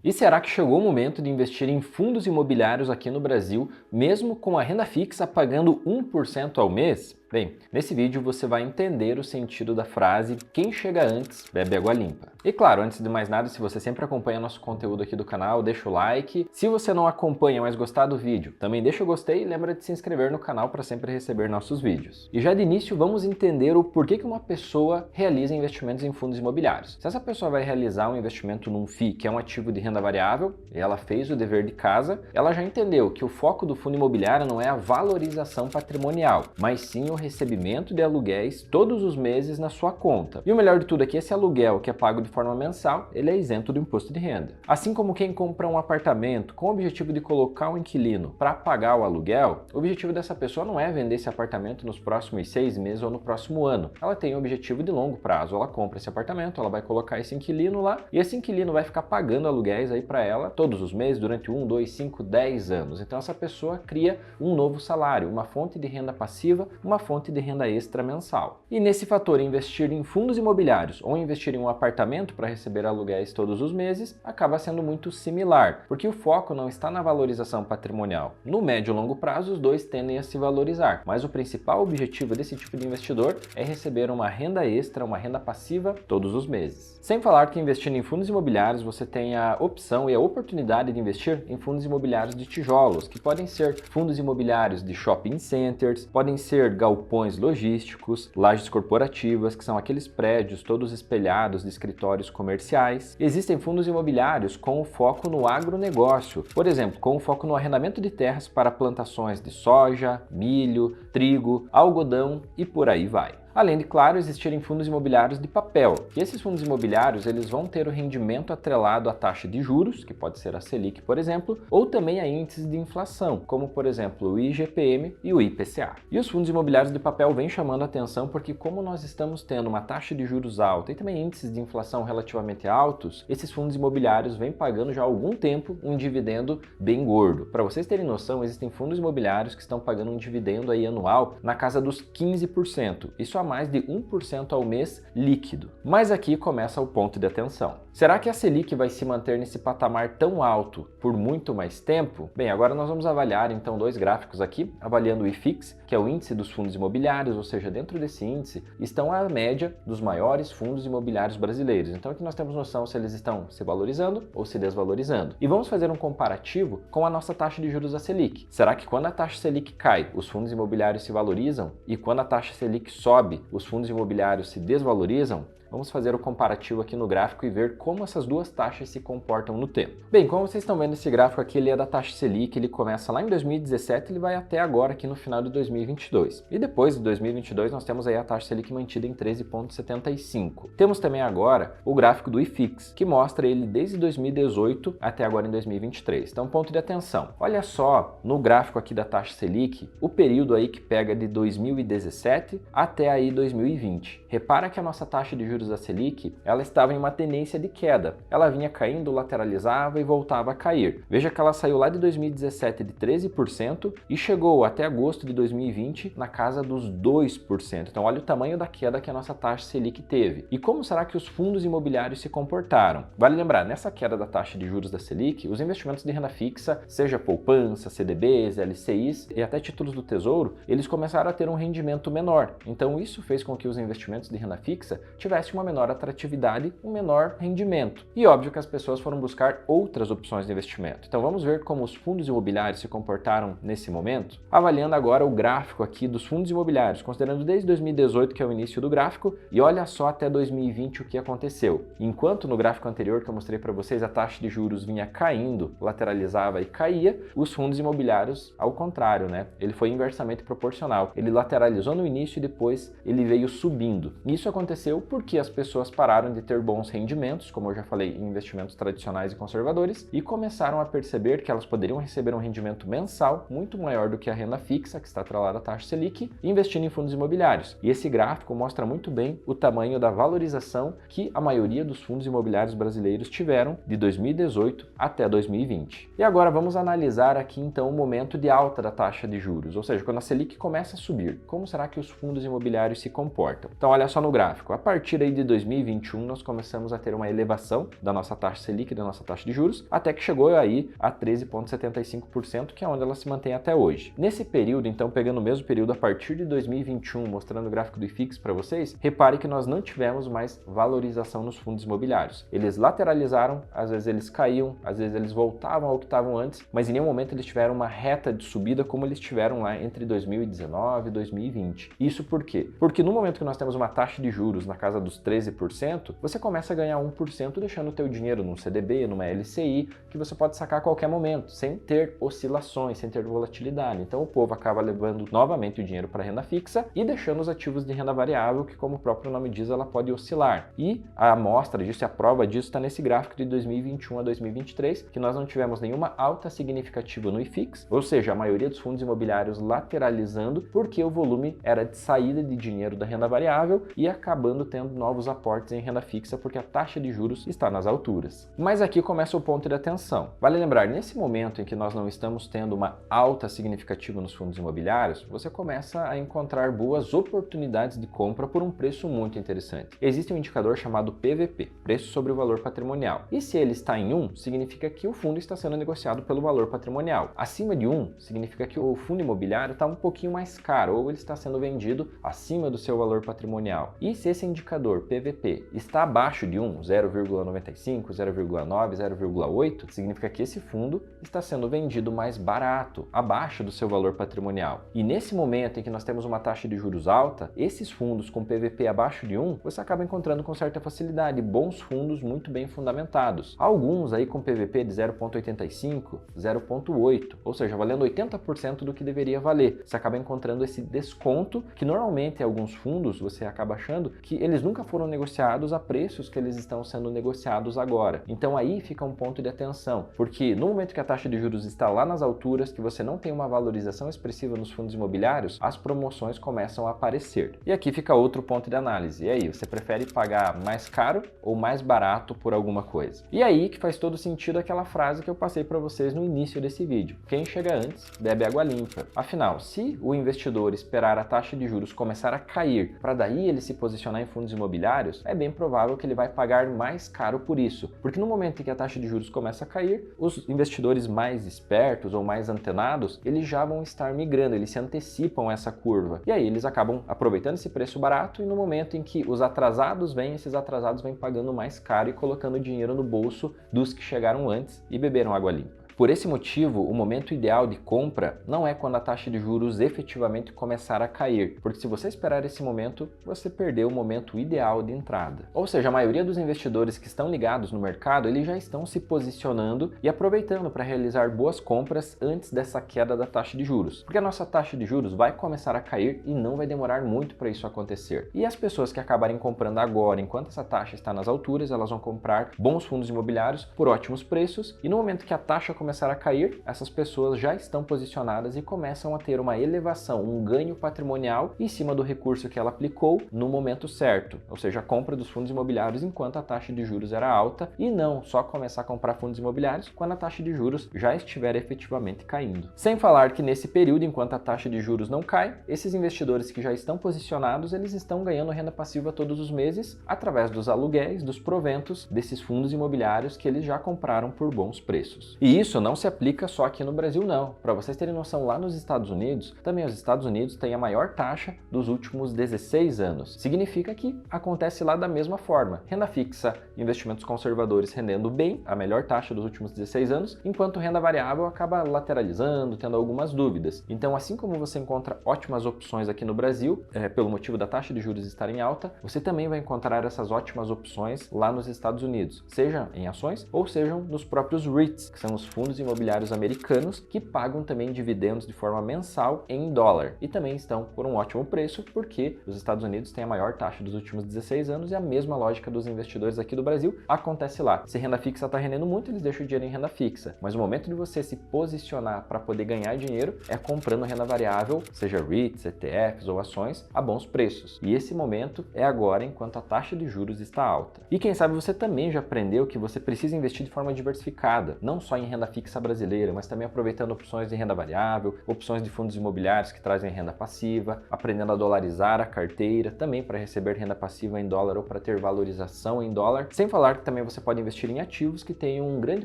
E será que chegou o momento de investir em fundos imobiliários aqui no Brasil, mesmo com a renda fixa pagando 1% ao mês? Bem, nesse vídeo você vai entender o sentido da frase "quem chega antes bebe água limpa". E claro, antes de mais nada, se você sempre acompanha nosso conteúdo aqui do canal, deixa o like. Se você não acompanha, mas gostar do vídeo, também deixa o gostei e lembra de se inscrever no canal para sempre receber nossos vídeos. E já de início vamos entender o porquê que uma pessoa realiza investimentos em fundos imobiliários. Se essa pessoa vai realizar um investimento num FII, que é um ativo de renda variável, e ela fez o dever de casa, ela já entendeu que o foco do fundo imobiliário não é a valorização patrimonial, mas sim o recebimento de aluguéis todos os meses na sua conta. E o melhor de tudo é que esse aluguel, que é pago de forma mensal, ele é isento do imposto de renda. Assim como quem compra um apartamento com o objetivo de colocar um inquilino para pagar o aluguel, o objetivo dessa pessoa não é vender esse apartamento nos próximos 6 meses ou no próximo ano. Ela tem um objetivo de longo prazo. Ela compra esse apartamento, ela vai colocar esse inquilino lá e esse inquilino vai ficar pagando aluguéis aí para ela todos os meses durante 1, 2, 5, 10 anos. Então essa pessoa cria um novo salário, uma fonte de renda passiva, uma fonte de renda extra mensal. E nesse fator, investir em fundos imobiliários ou investir em um apartamento para receber aluguéis todos os meses acaba sendo muito similar, porque o foco não está na valorização patrimonial. No médio e longo prazo, os dois tendem a se valorizar, mas o principal objetivo desse tipo de investidor é receber uma renda extra, uma renda passiva todos os meses. Sem falar que investindo em fundos imobiliários, você tem a opção e a oportunidade de investir em fundos imobiliários de tijolos, que podem ser fundos imobiliários de shopping centers, podem ser galpões logísticos, lajes corporativas, que são aqueles prédios todos espelhados de escritórios comerciais. Existem fundos imobiliários com foco no agronegócio, por exemplo, com foco no arrendamento de terras para plantações de soja, milho, trigo, algodão e por aí vai. Além de, claro, existirem fundos imobiliários de papel. E esses fundos imobiliários eles vão ter o rendimento atrelado à taxa de juros, que pode ser a Selic, por exemplo, ou também a índices de inflação, como, por exemplo, o IGPM e o IPCA. E os fundos imobiliários de papel vêm chamando a atenção porque, como nós estamos tendo uma taxa de juros alta e também índices de inflação relativamente altos, esses fundos imobiliários vêm pagando já há algum tempo um dividendo bem gordo. Para vocês terem noção, existem fundos imobiliários que estão pagando um dividendo aí anual na casa dos 15%. Isso mais de 1% ao mês líquido. Mas aqui começa o ponto de atenção. Será que a Selic vai se manter nesse patamar tão alto por muito mais tempo? Bem, agora nós vamos avaliar então dois gráficos aqui, avaliando o IFIX, que é o índice dos fundos imobiliários, ou seja, dentro desse índice estão a média dos maiores fundos imobiliários brasileiros. Então aqui nós temos noção se eles estão se valorizando ou se desvalorizando. E vamos fazer um comparativo com a nossa taxa de juros da Selic. Será que quando a taxa Selic cai, os fundos imobiliários se valorizam? E quando a taxa Selic sobe, os fundos imobiliários se desvalorizam? Vamos fazer o comparativo aqui no gráfico e ver como essas duas taxas se comportam no tempo. Bem, como vocês estão vendo esse gráfico aqui, ele é da taxa Selic, ele começa lá em 2017 e ele vai até agora aqui no final de 2022. E depois de 2022 nós temos aí a taxa Selic mantida em 13,75. Temos também agora o gráfico do IFIX, que mostra ele desde 2018 até agora em 2023. Então, ponto de atenção. Olha só no gráfico aqui da taxa Selic, o período aí que pega de 2017 até aí 2020. Repara que a nossa taxa de juros da Selic, ela estava em uma tendência de queda. Ela vinha caindo, lateralizava e voltava a cair. Veja que ela saiu lá de 2017 de 13% e chegou até agosto de 2020 na casa dos 2%. Então olha o tamanho da queda que a nossa taxa Selic teve. E como será que os fundos imobiliários se comportaram? Vale lembrar, nessa queda da taxa de juros da Selic, os investimentos de renda fixa, seja poupança, CDBs, LCIs e até títulos do Tesouro, eles começaram a ter um rendimento menor. Então isso fez com que os investimentos de renda fixa tivessem uma menor atratividade, um menor rendimento. E óbvio que as pessoas foram buscar outras opções de investimento. Então vamos ver como os fundos imobiliários se comportaram nesse momento, avaliando agora o gráfico aqui dos fundos imobiliários, considerando desde 2018, que é o início do gráfico, e olha só até 2020 o que aconteceu. Enquanto no gráfico anterior que eu mostrei para vocês a taxa de juros vinha caindo, lateralizava e caía, os fundos imobiliários ao contrário, né? Ele foi inversamente proporcional. Ele lateralizou no início e depois ele veio subindo. Isso aconteceu porque as pessoas pararam de ter bons rendimentos, como eu já falei, em investimentos tradicionais e conservadores, e começaram a perceber que elas poderiam receber um rendimento mensal muito maior do que a renda fixa, que está atrelada à taxa Selic, investindo em fundos imobiliários. E esse gráfico mostra muito bem o tamanho da valorização que a maioria dos fundos imobiliários brasileiros tiveram de 2018 até 2020. E agora vamos analisar aqui então o momento de alta da taxa de juros, ou seja, quando a Selic começa a subir, como será que os fundos imobiliários se comportam? Então olha só no gráfico, a partir aí de 2021 nós começamos a ter uma elevação da nossa taxa Selic, da nossa taxa de juros, até que chegou aí a 13,75%, que é onde ela se mantém até hoje. Nesse período, então, pegando o mesmo período a partir de 2021, mostrando o gráfico do IFIX para vocês, repare que nós não tivemos mais valorização nos fundos imobiliários. Eles lateralizaram, às vezes eles caíam, às vezes eles voltavam ao que estavam antes, mas em nenhum momento eles tiveram uma reta de subida como eles tiveram lá entre 2019 e 2020. Isso por quê? Porque no momento que nós temos uma taxa de juros na casa dos 13%, você começa a ganhar 1% deixando o teu dinheiro num CDB, numa LCI, que você pode sacar a qualquer momento, sem ter oscilações, sem ter volatilidade. Então o povo acaba levando novamente o dinheiro para a renda fixa e deixando os ativos de renda variável, que como o próprio nome diz, ela pode oscilar. E a amostra disso, a prova disso está nesse gráfico de 2021 a 2023, que nós não tivemos nenhuma alta significativa no IFIX, ou seja, a maioria dos fundos imobiliários lateralizando, porque o volume era de saída de dinheiro da renda variável e acabando tendo novos aportes em renda fixa, porque a taxa de juros está nas alturas. Mas aqui começa o ponto de atenção. Vale lembrar, nesse momento em que nós não estamos tendo uma alta significativa nos fundos imobiliários, você começa a encontrar boas oportunidades de compra por um preço muito interessante. Existe um indicador chamado PVP, preço sobre o valor patrimonial. E se ele está em 1, significa que o fundo está sendo negociado pelo valor patrimonial. Acima de 1, significa que o fundo imobiliário está um pouquinho mais caro, ou ele está sendo vendido acima do seu valor patrimonial. E se esse indicador PVP está abaixo de 1, 0,95, 0,9, 0,8, significa que esse fundo está sendo vendido mais barato, abaixo do seu valor patrimonial. E nesse momento em que nós temos uma taxa de juros alta, esses fundos com PVP abaixo de 1, você acaba encontrando com certa facilidade bons fundos muito bem fundamentados. Alguns aí com PVP de 0,85, 0,8, ou seja, valendo 80% do que deveria valer. Você acaba encontrando esse desconto que normalmente em alguns fundos você acaba achando que eles nunca foram negociados a preços que eles estão sendo negociados agora. Então aí fica um ponto de atenção, porque no momento que a taxa de juros está lá nas alturas, que você não tem uma valorização expressiva nos fundos imobiliários, as promoções começam a aparecer. E aqui fica outro ponto de análise. E aí, você prefere pagar mais caro ou mais barato por alguma coisa? E aí que faz todo sentido aquela frase que eu passei para vocês no início desse vídeo. Quem chega antes, bebe água limpa. Afinal, se o investidor esperar a taxa de juros começar a cair para daí ele se posicionar em fundos imobiliários, é bem provável que ele vai pagar mais caro por isso. Porque no momento em que a taxa de juros começa a cair, os investidores mais espertos ou mais antenados, eles já vão estar migrando, eles se antecipam essa curva. E aí eles acabam aproveitando esse preço barato e no momento em que os atrasados vêm, esses atrasados vêm pagando mais caro e colocando dinheiro no bolso dos que chegaram antes e beberam água limpa. Por esse motivo, o momento ideal de compra não é quando a taxa de juros efetivamente começar a cair, porque se você esperar esse momento, você perdeu o momento ideal de entrada. Ou seja, a maioria dos investidores que estão ligados no mercado, eles já estão se posicionando e aproveitando para realizar boas compras antes dessa queda da taxa de juros, porque a nossa taxa de juros vai começar a cair e não vai demorar muito para isso acontecer. E as pessoas que acabarem comprando agora, enquanto essa taxa está nas alturas, elas vão comprar bons fundos imobiliários por ótimos preços e no momento que a taxa começar a cair, essas pessoas já estão posicionadas e começam a ter uma elevação, um ganho patrimonial em cima do recurso que ela aplicou no momento certo, ou seja, a compra dos fundos imobiliários enquanto a taxa de juros era alta e não só começar a comprar fundos imobiliários quando a taxa de juros já estiver efetivamente caindo. Sem falar que nesse período, enquanto a taxa de juros não cai, esses investidores que já estão posicionados, eles estão ganhando renda passiva todos os meses através dos aluguéis, dos proventos desses fundos imobiliários que eles já compraram por bons preços. E isso não se aplica só aqui no Brasil não. Para vocês terem noção, lá nos Estados Unidos, também os Estados Unidos têm a maior taxa dos últimos 16 anos. Significa que acontece lá da mesma forma. Renda fixa, investimentos conservadores rendendo bem, a melhor taxa dos últimos 16 anos, enquanto renda variável acaba lateralizando, tendo algumas dúvidas. Então, assim como você encontra ótimas opções aqui no Brasil, pelo motivo da taxa de juros estar em alta, você também vai encontrar essas ótimas opções lá nos Estados Unidos, seja em ações ou sejam nos próprios REITs, que são os fundos imobiliários americanos que pagam também dividendos de forma mensal em dólar e também estão por um ótimo preço porque os Estados Unidos têm a maior taxa dos últimos 16 anos e a mesma lógica dos investidores aqui do Brasil acontece lá. Se renda fixa está rendendo muito, eles deixam o dinheiro em renda fixa, mas o momento de você se posicionar para poder ganhar dinheiro é comprando renda variável, seja REITs, ETFs ou ações, a bons preços. E esse momento é agora enquanto a taxa de juros está alta. E quem sabe você também já aprendeu que você precisa investir de forma diversificada, não só em renda fixa brasileira, mas também aproveitando opções de renda variável, opções de fundos imobiliários que trazem renda passiva, aprendendo a dolarizar a carteira, também para receber renda passiva em dólar ou para ter valorização em dólar, sem falar que também você pode investir em ativos que tenham um grande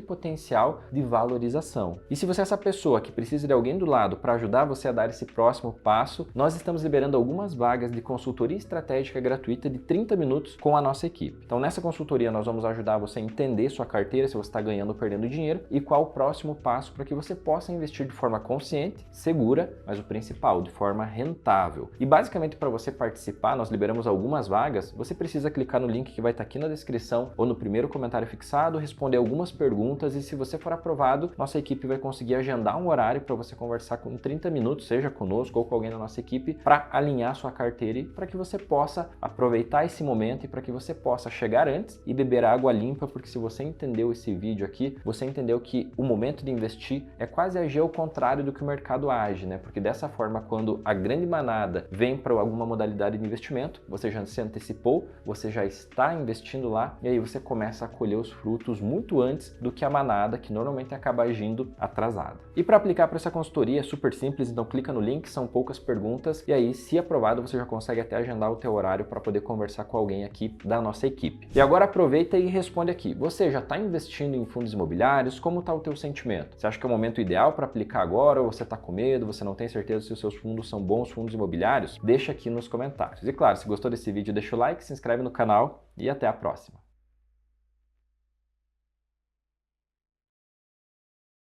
potencial de valorização. E se você é essa pessoa que precisa de alguém do lado para ajudar você a dar esse próximo passo, nós estamos liberando algumas vagas de consultoria estratégica gratuita de 30 minutos com a nossa equipe. Então nessa consultoria nós vamos ajudar você a entender sua carteira, se você está ganhando ou perdendo dinheiro e qual o próximo passo para que você possa investir de forma consciente, segura, mas o principal, de forma rentável. E basicamente para você participar, nós liberamos algumas vagas, você precisa clicar no link que vai estar aqui na descrição ou no primeiro comentário fixado, responder algumas perguntas e se você for aprovado, nossa equipe vai conseguir agendar um horário para você conversar com 30 minutos, seja conosco ou com alguém da nossa equipe, para alinhar sua carteira e para que você possa aproveitar esse momento e para que você possa chegar antes e beber água limpa, porque se você entendeu esse vídeo aqui, você entendeu que o momento de investir é quase agir ao contrário do que o mercado age, né? Porque dessa forma, quando a grande manada vem para alguma modalidade de investimento, você já se antecipou, você já está investindo lá e aí você começa a colher os frutos muito antes do que a manada, que normalmente acaba agindo atrasada. E para aplicar para essa consultoria é super simples, então clica no link, são poucas perguntas e aí, se aprovado, você já consegue até agendar o teu horário para poder conversar com alguém aqui da nossa equipe. E agora aproveita e responde aqui, você já está investindo em fundos imobiliários? Como está o teu sentimento? Você acha que é o momento ideal para aplicar agora ou você está com medo, você não tem certeza se os seus fundos são bons fundos imobiliários? Deixa aqui nos comentários. E claro, se gostou desse vídeo, deixa o like, se inscreve no canal e até a próxima.